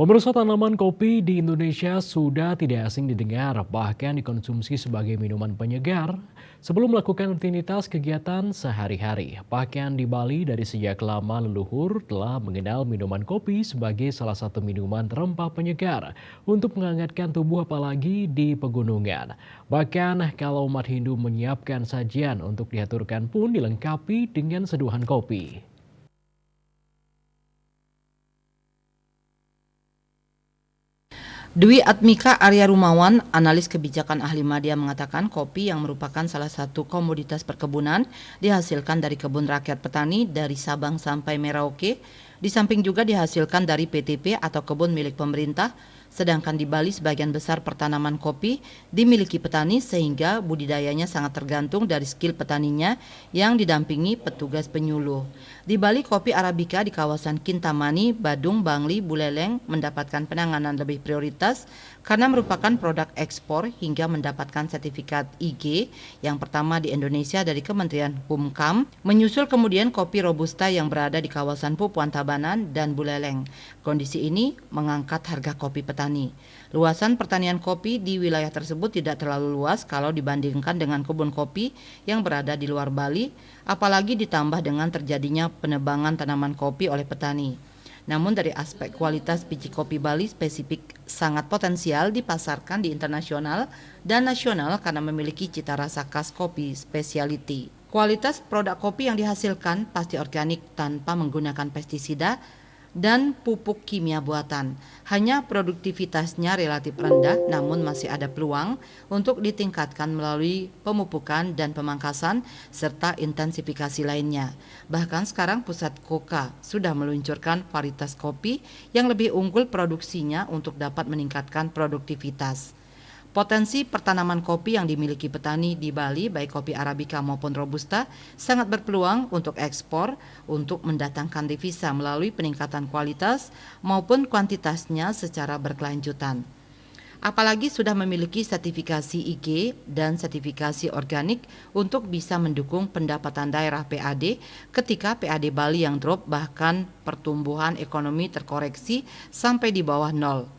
Pemirsa, tanaman kopi di Indonesia sudah tidak asing didengar, bahkan dikonsumsi sebagai minuman penyegar sebelum melakukan rutinitas kegiatan sehari-hari. Bahkan di Bali dari sejak lama leluhur telah mengenal minuman kopi sebagai salah satu minuman rempah penyegar untuk menghangatkan tubuh apalagi di pegunungan. Bahkan kalau umat Hindu menyiapkan sajian untuk diaturkan pun dilengkapi dengan seduhan kopi. Dwi Atmika Arya Rumawan, analis kebijakan ahli media mengatakan kopi yang merupakan salah satu komoditas perkebunan dihasilkan dari kebun rakyat petani dari Sabang sampai Merauke, di samping juga dihasilkan dari PTP atau kebun milik pemerintah, sedangkan di Bali sebagian besar pertanaman kopi dimiliki petani sehingga budidayanya sangat tergantung dari skill petaninya yang didampingi petugas penyuluh. Di Bali, kopi Arabica di kawasan Kintamani, Badung, Bangli, Buleleng mendapatkan penanganan lebih prioritas karena merupakan produk ekspor hingga mendapatkan sertifikat IG yang pertama di Indonesia dari Kementerian Humkam, menyusul kemudian kopi Robusta yang berada di kawasan Pupuan Tabanan dan Buleleng. Kondisi ini mengangkat harga kopi petani. Luasan pertanian kopi di wilayah tersebut tidak terlalu luas kalau dibandingkan dengan kebun kopi yang berada di luar Bali, apalagi ditambah dengan terjadinya penebangan tanaman kopi oleh petani. Namun dari aspek kualitas biji kopi Bali spesifik sangat potensial dipasarkan di internasional dan nasional karena memiliki cita rasa khas kopi specialty. Kualitas produk kopi yang dihasilkan pasti organik tanpa menggunakan pestisida dan pupuk kimia buatan. Hanya produktivitasnya relatif rendah, namun masih ada peluang untuk ditingkatkan melalui pemupukan dan pemangkasan serta intensifikasi lainnya. Bahkan sekarang Pusat Koka sudah meluncurkan varietas kopi yang lebih unggul produksinya untuk dapat meningkatkan produktivitas. Potensi pertanaman kopi yang dimiliki petani di Bali, baik kopi Arabica maupun Robusta, sangat berpeluang untuk ekspor untuk mendatangkan devisa melalui peningkatan kualitas maupun kuantitasnya secara berkelanjutan. Apalagi sudah memiliki sertifikasi IG dan sertifikasi organik untuk bisa mendukung pendapatan daerah PAD ketika PAD Bali yang drop bahkan pertumbuhan ekonomi terkoreksi sampai di bawah nol.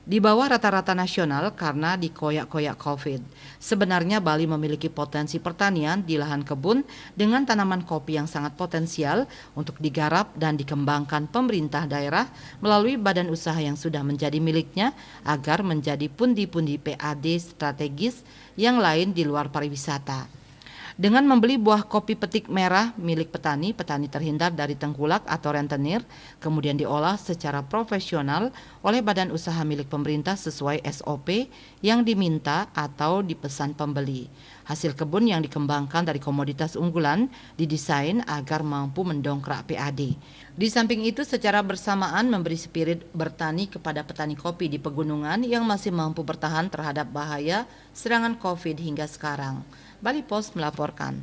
Di bawah rata-rata nasional karena dikoyak-koyak COVID. Sebenarnya Bali memiliki potensi pertanian di lahan kebun dengan tanaman kopi yang sangat potensial untuk digarap dan dikembangkan pemerintah daerah melalui badan usaha yang sudah menjadi miliknya agar menjadi pundi-pundi PAD strategis yang lain di luar pariwisata. Dengan membeli buah kopi petik merah milik petani, petani terhindar dari tengkulak atau rentenir, kemudian diolah secara profesional oleh badan usaha milik pemerintah sesuai SOP yang diminta atau dipesan pembeli. Hasil kebun yang dikembangkan dari komoditas unggulan didesain agar mampu mendongkrak PAD. Di samping itu, secara bersamaan memberi spirit bertani kepada petani kopi di pegunungan yang masih mampu bertahan terhadap bahaya serangan COVID hingga sekarang. Bali Post melaporkan.